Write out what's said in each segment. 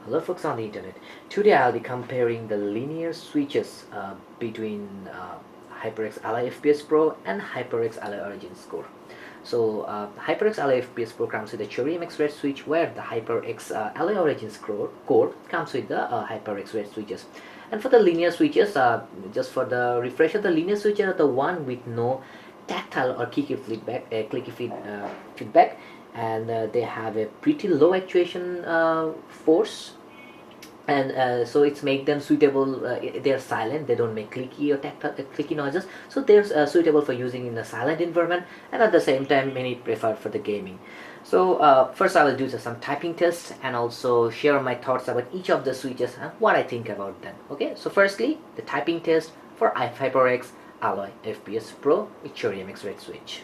Hello folks on the internet. Today I'll be comparing the linear switches between HyperX Ally FPS Pro and HyperX Ally Origin Score. So HyperX Ally FPS Pro comes with the Cherry MX Red switch, where the HyperX Ally Origin core comes with the HyperX Red switches. And for the linear switches, just for the refresher, the linear switches are the one with no tactile or clicky feedback, and they have a pretty low actuation force, and so it's make them suitable. They're silent, they don't make clicky or tactile clicky noises, so they're suitable for using in a silent environment, and at the same time many prefer for the gaming. So first I will do some typing tests and also share my thoughts about each of the switches and what I think about them. Okay, so firstly the typing test for HyperX Alloy FPS Pro with Cherry MX Red switch.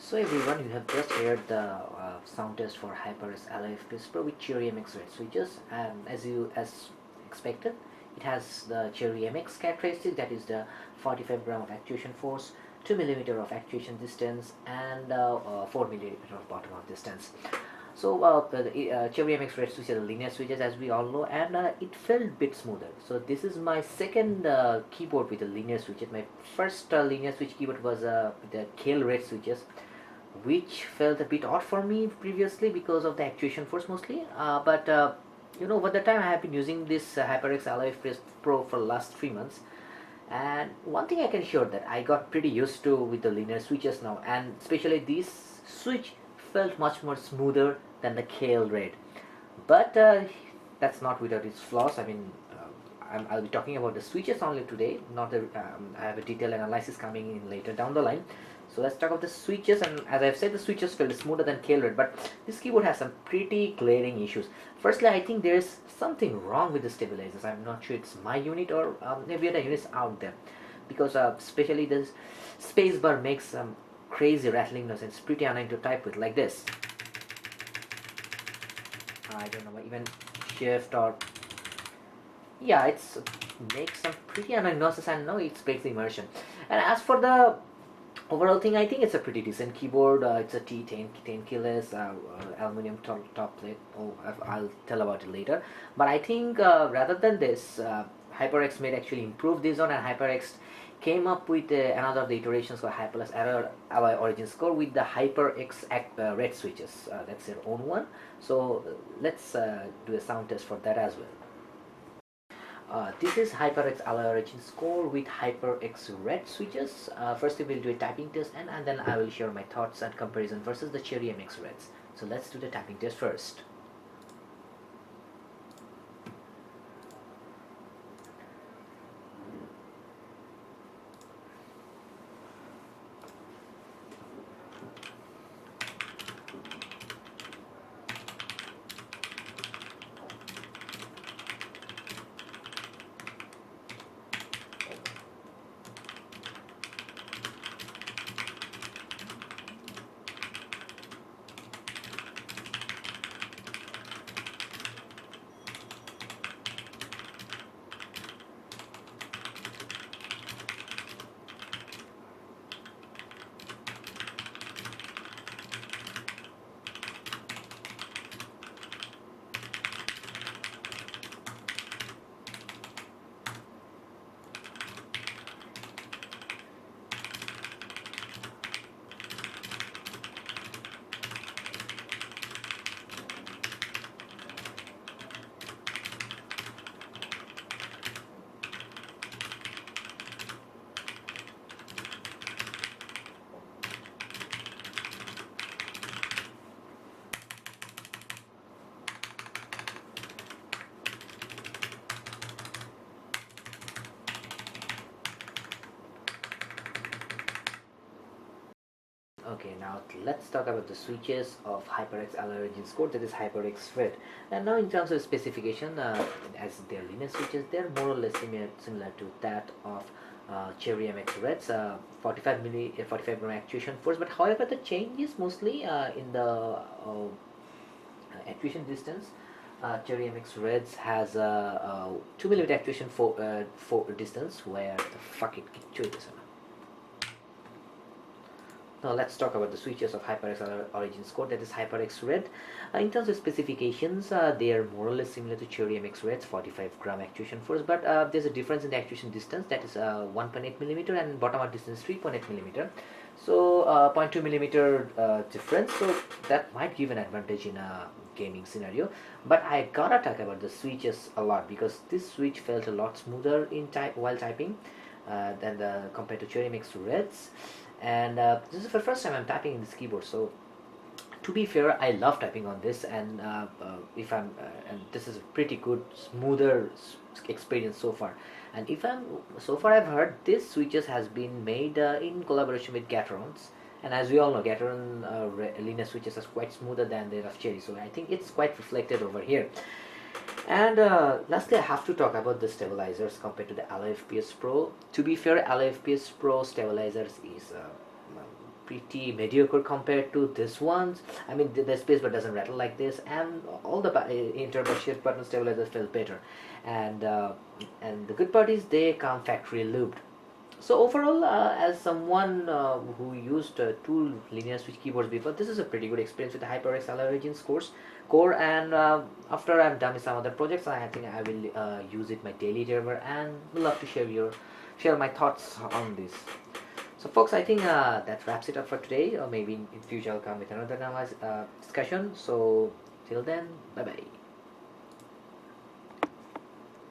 So everyone, you have just heard the sound test for HyperX Ally FPS Pro with Cherry MX Red switches, and as expected, it has the Cherry MX characteristic, that is the 45 gram of actuation force, 2 millimeter of actuation distance, and 4 millimeter of bottom of distance. So the Cherry MX Red switches are linear switches, as we all know, and it felt a bit smoother. So this is my second keyboard with the linear switches. My first linear switch keyboard was the Kale Red switches, which felt a bit odd for me previously because of the actuation force mostly. But over the time I have been using this HyperX Ally FPS Pro for the last 3 months, and one thing I can assure that I got pretty used to with the linear switches now, and especially this switch felt much more smoother than the Kale Red. But that's not without its flaws. I mean, I'll be talking about the switches only today, not the. I have a detailed analysis coming in later down the line. So let's talk about the switches, and as I've said, the switches feel smoother than Kale Red, but this keyboard has some pretty glaring issues. Firstly, I think there's something wrong with the stabilizers. I'm not sure it's my unit or maybe other units out there, because especially the spacebar makes some crazy rattling noise, and it's pretty annoying to type with, like this. I don't know, even shift or yeah, it's makes some pretty annoying noises, and no, it breaks the immersion. And as for the overall thing, I think it's a pretty decent keyboard. It's a T10 keyless aluminum top plate. Oh, I'll tell about it later. But I think rather than this, HyperX made actually improve this one, and HyperX came up with another of the iterations for HyperX Ally Origin Score with the HyperX Red switches. That's their own one. So let's do a sound test for that as well. This is HyperX Ally Origin Score with HyperX Red switches. First we will do a typing test, and then I will share my thoughts and comparison versus the Cherry MX Reds. So let's do the typing test first. Okay, now let's talk about the switches of HyperX alloy engines core, that is HyperX Red. And now in terms of specification, as they're linear switches, they're more or less similar to that of Cherry MX Reds, 45 gram actuation force. But however, the change is mostly in the actuation distance. Cherry MX Reds has a 2 millimeter actuation for distance, where the fuck it choices. Now let's talk about the switches of HyperX Origins Core, that is HyperX Red. In terms of specifications, they are more or less similar to Cherry MX Red's 45 gram actuation force, but there's a difference in the actuation distance, that is 1.8 millimeter, and bottom out distance 3.8 millimeter. So 0.2 millimeter difference, so that might give an advantage in a gaming scenario. But I gotta talk about the switches a lot, because this switch felt a lot smoother in while typing than compared to Cherry MX Reds. And this is the first time I'm typing in this keyboard, so to be fair, I love typing on this, and and this is a pretty good smoother experience so far. And so far I've heard this switches has been made in collaboration with Gaterons, and as we all know, Gateron linear switches are quite smoother than the of Cherry, so I think it's quite reflected over here. And lastly, I have to talk about the stabilizers compared to the Alloy FPS Pro. To be fair, Alloy FPS Pro stabilizers is pretty mediocre compared to this ones. I mean, the spacebar doesn't rattle like this, and all the internal shift button stabilizers feel better. And the good part is they come factory looped. So overall, as someone who used two linear switch keyboards before, this is a pretty good experience with the HyperX Alloy Origins core. And after I'm done with some other projects, I think I will use it my daily driver, and would love to share my thoughts on this. So folks, I think that wraps it up for today, or maybe in future I'll come with another discussion. So till then, bye bye.